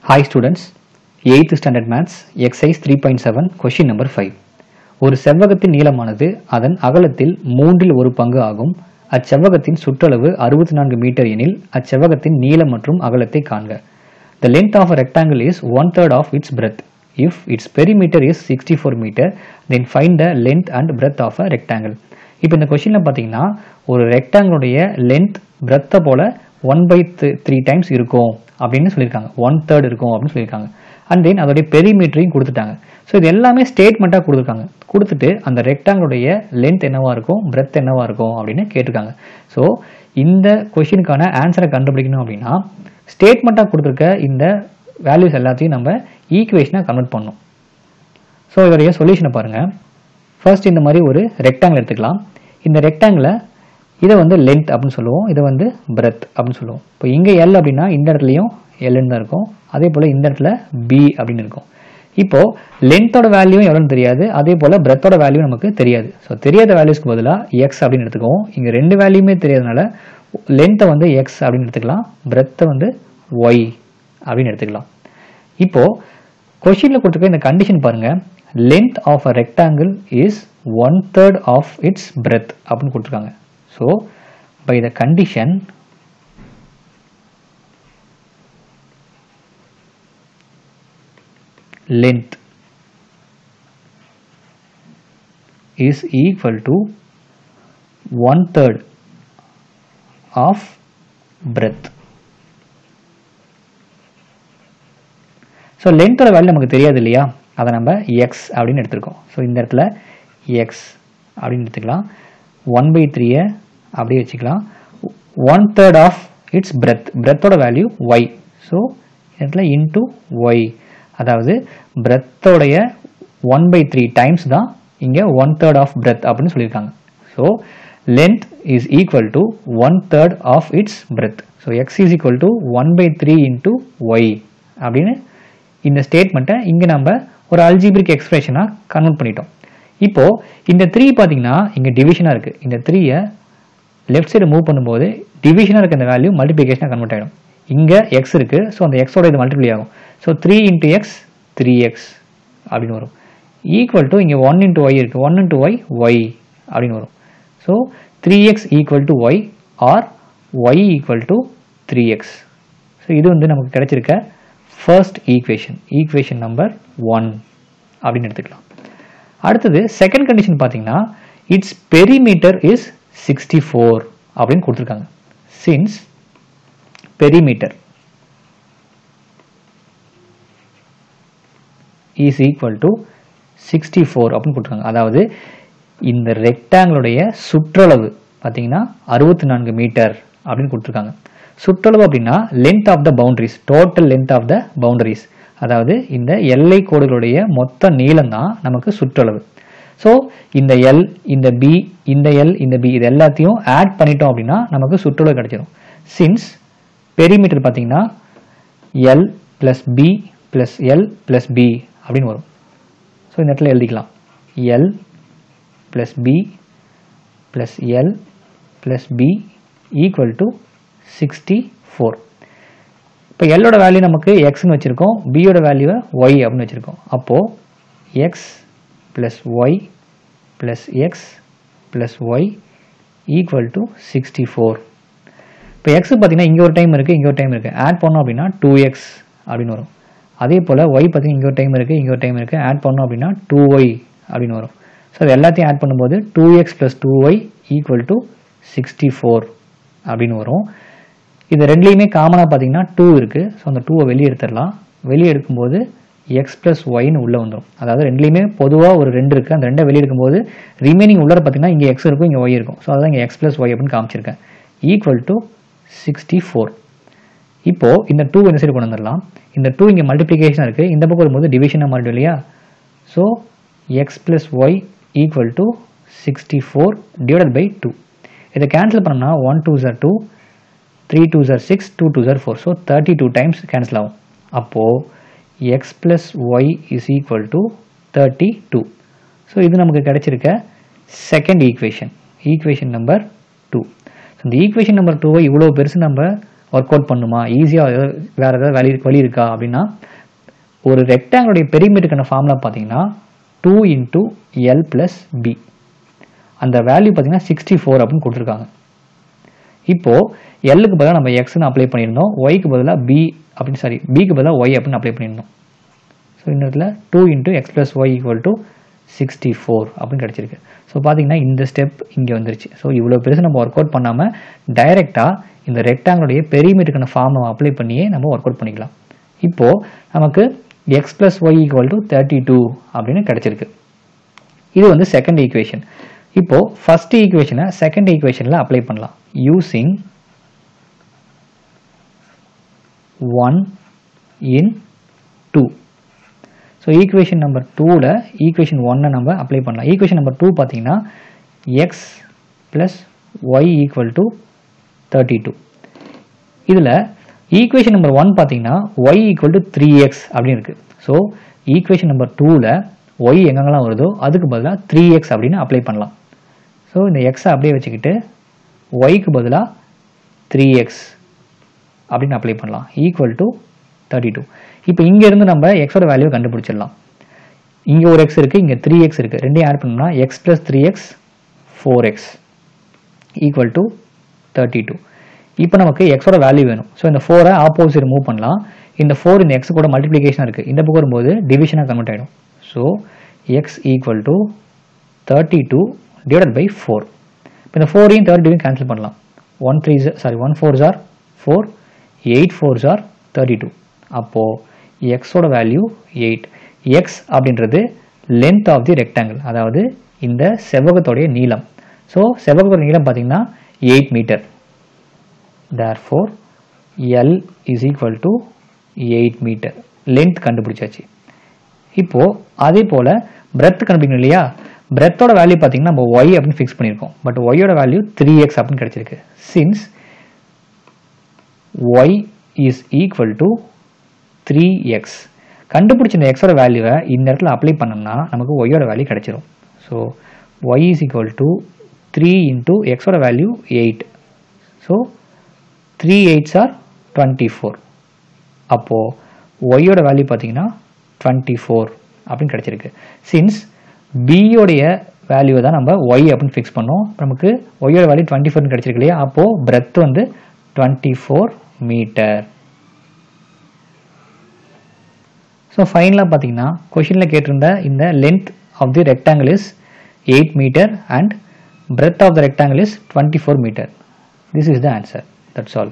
Hi students, 8th standard maths, exercise 3.7, question number 5. ஒரு செவ்வகத்தின் நீளமானது அதன் அகலத்தில் மூன்றில் ஒரு பங்கு ஆகும். அச்செவ்வகத்தின் சுற்றளவு 64 மீட்டர் எனில் அச்செவ்வகத்தின் நீளம் மற்றும் அகலத்தை காண்க. The length of a rectangle is 1/3 of its breadth. If its perimeter is 64 meter, then find the length and breadth of a rectangle. இப்போ இந்த கொஸ்டின்ல பார்த்தீங்கன்னா ஒரு ரெக்டாங்கிளுடைய லென்த் பிரெத்தை போல 1/3 டைம்ஸ் இருக்கும் அப்படின்னு சொல்லியிருக்காங்க. 1/3 இருக்கும் அப்படின்னு சொல்லியிருக்காங்க. அண்ட் தென் அதோடைய பெரிமீட்டரையும் கொடுத்துட்டாங்க. ஸோ இது எல்லாமே ஸ்டேட்மெண்ட்டாக கொடுத்துருக்காங்க. கொடுத்துட்டு அந்த ரெக்டாங்கிளுடைய லென்த் என்னவா இருக்கும், பிரெத் என்னவா இருக்கும் அப்படின்னு கேட்டிருக்காங்க. ஸோ இந்த கொஸ்டினுக்கான ஆன்சரை கண்டுபிடிக்கணும் அப்படின்னா ஸ்டேட்மெண்ட்டாக கொடுத்துருக்க இந்த வேல்யூஸ் எல்லாத்தையும் நம்ம ஈக்குவேஷனாக கன்வெர்ட் பண்ணணும். ஸோ இதோடைய சொல்யூஷனை பாருங்கள். ஃபர்ஸ்ட் இந்த மாதிரி ஒரு ரெக்டாங்கிள் எடுத்துக்கலாம். இந்த ரெக்டாங்கிளை இதை வந்து லென்த் அப்படின்னு சொல்லுவோம், இதை வந்து பிரெத் அப்படின்னு சொல்லுவோம். இப்போ இங்கே எல் அப்படின்னா இந்த இடத்துலையும் எல்லுன்னு தான் இருக்கும், அதே போல் இந்த இடத்துல பி அப்படின்னு இருக்கும். இப்போது லென்த்தோட வேல்யூ எவ்வளோன்னு தெரியாது, அதே போல் பிரெத்தோட வேல்யூ நமக்கு தெரியாது. ஸோ தெரியாத வேல்யூஸ்க்கு பதிலாக எக்ஸ் அப்படின்னு எடுத்துக்குவோம். இங்கே ரெண்டு வேல்யூமே தெரியாதனால லென்த்தை வந்து எக்ஸ் அப்படின்னு எடுத்துக்கலாம், பிரெத்தை வந்து ஒய் அப்படின்னு எடுத்துக்கலாம். இப்போது கொஸ்டினில் கொடுத்துருக்க இந்த கண்டிஷன் பாருங்கள். length of a rectangle is 1/3 of its breadth அப்படின்னு கொடுத்துருக்காங்க. So by the condition length is equal to 1/3 of breadth. So லென்த்தோட வேல்யூ நமக்கு தெரியாது இல்லையா, அதை நம்ம எக்ஸ் அப்படின்னு எடுத்துருக்கோம். ஸோ இந்த இடத்துல எக்ஸ் அப்படின்னு எடுத்துக்கலாம். 1/3 அப்படியே வச்சுக்கலாம். 1/3 ஆஃப் இட்ஸ் பிரெத், பிரெத்தோட வேல்யூ ஒய். ஸோ இந்த இடத்துல இன்டூ ஒய், அதாவது பிரெத்தோடைய 1/3 டைம்ஸ் தான் இங்கே 1/3 ஆஃப் பிரெத் அப்படின்னு சொல்லியிருக்காங்க. So length is equal to 1/3 of its breadth. So X is equal to 1/3 into Y அப்படின்னு இந்த ஸ்டேட்மெண்ட்டை இங்கே நம்ம ஒரு அல்ஜிபிரிக் எக்ஸ்பிரஷனாக கன்வெர்ட் பண்ணிட்டோம். இப்போது இந்த 3 பார்த்தீங்கன்னா இங்கே டிவிஷனாக இருக்குது. இந்த 3யை லெஃப்ட் சைடு மூவ் பண்ணும்போது டிவிஷனாக இருக்க இந்த வேல்யூ மல்டிப்ளிகேஷனாக கன்வெர்ட் ஆகிடும். இங்கே எக்ஸ் இருக்குது, ஸோ அந்த எக்ஸோட இது மல்டிப்ளை ஆகும். ஸோ 3 இன்ட்டு எக்ஸ் 3x அப்படின்னு வரும். ஈக்குவல் டு இங்கே 1 இன்ட்டு ஒய் இருக்குது, 1 இன்ட்டு ஒய் ஒய் அப்படின்னு வரும். So 3x equal to Y or Y equal to 3x. So இது வந்து நமக்கு கிடைச்சிருக்க ஃபர்ஸ்ட் ஈக்குவேஷன், ஈக்குவேஷன் நம்பர் 1 அப்படின்னு எடுத்துக்கலாம். அடுத்தது செகண்ட் கண்டிஷன் பார்த்தீங்கன்னா இட்ஸ் பெரிமீட்டர் இஸ் 64 அப்படின்னு கொடுத்துருக்காங்க. Since perimeter is equal to 64 அப்படின்னு கொடுத்துருக்காங்க. அதாவது இந்த ரெக்டாங்கிளுடைய சுற்றளவு பார்த்தீங்கன்னா 64 மீட்டர் அப்படின்னு கொடுத்துருக்காங்க. சுற்றளவு அப்படின்னா length of the boundaries, total length of the boundaries, அதாவது இந்த எல்லை கோடுகளுடைய மொத்த நீளம் தான் நமக்கு சுற்றளவு. ஸோ இந்த எல், இந்த பி, இந்த எல், இந்த பி இது எல்லாத்தையும் ஆட் பண்ணிட்டோம் அப்படின்னா நமக்கு சுற்றளவு கிடைச்சிடும். சின்ஸ் பெரிமீட்டர் பார்த்தீங்கன்னா L plus B plus L plus B அப்படின்னு வரும். ஸோ இந்த இடத்துல எழுதிக்கலாம் L plus B plus L plus B equal to 64. இப்போ எல்லோட வேல்யூ நமக்கு எக்ஸ்ன்னு வச்சுருக்கோம், பியோட வேல்யூவை ஒய் அப்படின்னு வச்சுருக்கோம். அப்போது X plus Y plus X plus Y equal to 64. இப்போ எக்ஸ் பார்த்தீங்கன்னா இங்கே ஒரு டைம் இருக்குது, இங்கே ஒரு டைம் இருக்குது, ஆட் பண்ணோம் அப்படின்னா 2x அப்படின்னு வரும். அதே போல் ஒய் பார்த்தீங்கன்னா இங்கே ஒரு டைம் இருக்குது, இங்கே ஒரு டைம் இருக்குது, ஆட் பண்ணோம் அப்படின்னா 2y அப்படின்னு வரும். ஸோ அது எல்லாத்தையும் ஆட் பண்ணும்போது 2x plus 2y equal to 64 அப்படின்னு வரும். இது ரெண்டுலேயுமே காமனாக பார்த்தீங்கன்னா 2 இருக்குது. ஸோ அந்த 2வை வெளியே எடுத்துடலாம். வெளியே எடுக்கும்போது எக்ஸ் ப்ளஸ் ஒய்னு உள்ளே வந்துடும். அதாவது ரெண்டுலேயுமே பொதுவாக ஒரு 2 இருக்குது, அந்த 2 வெளியே எடுக்கும்போது ரிமைனிங் உள்ளே பார்த்தீங்கன்னா இங்கே எக்ஸ் இருக்கும், இங்கே ஒய் இருக்கும். ஸோ அதான் இங்கே எக்ஸ் ப்ளஸ் ஒய் அப்படின்னு காமிச்சிருக்கேன். Equal to 64. இப்போது இந்த 2 இந்த சைடு கொண்டு வந்துடலாம். இந்த 2 இங்கே மல்டிப்ளிகேஷனாக இருக்குது, இந்த பக்கம் வரும்போது டிவிஷனாக மாறிடும் இல்லையா. So X plus Y equal to 64 divided by 2. இதை கேன்சல் பண்ணோம்னா 1 2s are 2, 3 2s are 6, 2 2s are 4. So 32 times cancel ஆகும். அப்போது X plus y is equal to 32. So இது நமக்கு கிடைச்சிருக்க second equation, equation number 2. So இந்த ஈக்குவேஷன் நம்பர் 2வை இவ்வளோ பெருசு நம்ம ஒர்க் அவுட் பண்ணுமா, ஈஸியாக வேறு ஏதாவது வழி இருக்கா அப்படின்னா, ஒரு ரெக்டாங்கிளுடைய பெரிமீட்டருக்கான ஃபார்முலா பார்த்தீங்கன்னா 2 × L + B. அந்த வேல்யூ பார்த்தீங்கன்னா 64 அப்படின்னு கொடுத்துருக்காங்க. இப்போது எல்லுக்கு பதிலாக நம்ம எக்ஸ்ன்னு அப்ளை பண்ணியிருந்தோம், ஒய்க்கு பதிலாக பிக்கு பதிலாக ஒய் அப்படின்னு அப்ளை பண்ணியிருந்தோம். ஸோ இந்த இடத்துல 2 × X + Y = 64 அப்படின்னு கிடச்சிருக்கு. ஸோ பார்த்தீங்கன்னா இந்த ஸ்டெப் இங்கே வந்துருச்சு. ஸோ இவ்வளோ பெருசு நம்ம ஒர்க் அவுட் பண்ணாமல் டைரெக்டாக இந்த ரெக்டாங்கிளுடைய பெரிமீட்டருக்கான ஃபார்முலா அப்ளை பண்ணியே நம்ம ஒர்க் அவுட் பண்ணிக்கலாம். இப்போது நமக்கு X + Y = 32 அப்படின்னு கிடச்சிருக்கு. இது வந்து செகண்ட் ஈக்குவேஷன். இப்போது ஃபர்ஸ்ட் ஈக்குவேஷனை செகண்ட் ஈக்குவேஷனில் அப்ளை பண்ணலாம். Using 1 in 2. So equation number 2ல் ஈக்குவேஷன் 1 நம்ம அப்ளை பண்ணலாம். ஈக்குவேஷன் நம்பர் 2 பார்த்தீங்கன்னா X + Y = 32. இதில் ஈக்குவேஷன் நம்பர் 1 பார்த்தீங்கன்னா Y = 3x அப்படின்னு இருக்குது. ஸோ ஈக்குவேஷன் நம்பர் 2ல் Y எங்கெங்கெல்லாம் வருதோ அதுக்கு பதிலாக 3x அப்படின்னு அப்ளை பண்ணலாம். ஸோ இந்த எக்ஸை அப்படியே வச்சுக்கிட்டு ஒய்க்கு பதிலாக 3x அப்படின்னு அப்ளை பண்ணலாம் = 32. இப்போ இங்கேருந்து நம்ம எக்ஸோட வேல்யூவை கண்டுபிடிச்சிடலாம். இங்கே ஒரு எக்ஸ் இருக்குது, இங்கே 3x இருக்குது. ரெண்டையும் ஆட் பண்ணோம்னா x + 3x 4x = 32. இப்போ நமக்கு எக்ஸோட வேல்யூ வேணும். ஸோ இந்த 4ஐ ஆப்போசிட் மூவ் பண்ணலாம். இந்த 4 இந்த எக்ஸ் கூட மல்டிப்ளிகேஷனாக இருக்குது, இந்த பக்கம் வரும்போது டிவிஷனாக கன்வெர்ட் ஆகிடும். So x = 32 / 4. இப்போ இந்த 4ஐயும் 32ஐயும் கேன்சல் பண்ணலாம். 1 4s are 4, 8 4s are 32. அப்போது எக்ஸோட வேல்யூ 8. எக்ஸ் அப்படின்றது லென்த் ஆஃப் தி ரெக்டாங்கிள், அதாவது இந்த செவ்வகத்தோடைய நீளம். ஸோ செவ்வகத்தோட நீளம் பார்த்தீங்கன்னா 8 metre. therefore L = 8 metre. Length கண்டுபிடிச்சாச்சு. இப்போது அதே போல் பிரெத் கண்டுபிடிக்கணும் இல்லையா? பிரெத்தோட வேல்யூ பார்த்தீங்கன்னா நம்ம y அப்படின்னு ஃபிக்ஸ் பண்ணியிருக்கோம். பட் ஒய்யோட வேல்யூ 3x அப்படின்னு கிடச்சிருக்கு. சின்ஸ் y = 3x, கண்டுபிடிச்ச இந்த எக்ஸோட வேல்யூவை இந்த இடத்துல அப்ளை பண்ணோம்னா நமக்கு ஒய்யோட வேல்யூ கிடச்சிரும். ஸோ y = 3 × எக்ஸோட வேல்யூ 8. So 3 8s are 24. அப்போது ஒய்யோட வேல்யூ பார்த்தீங்கன்னா 24 அப்படின்னு கிடச்சிருக்கு. சின்ஸ் பியோடைய வேல்யூவை தான் நம்ம ஒய் அப்படின்னு ஃபிக்ஸ் பண்ணோம். நமக்கு ஒய்யோட வேல்யூ 24 கிடச்சிருக்கு இல்லையா? அப்போது பிரெத் வந்து 24 மீட்டர். ஸோ ஃபைனலாக பார்த்தீங்கன்னா கொஷினில் கேட்டிருந்த இந்த length of the rectangle is 8 metre and breadth of the rectangle is 24 meter. This is the answer. That's all.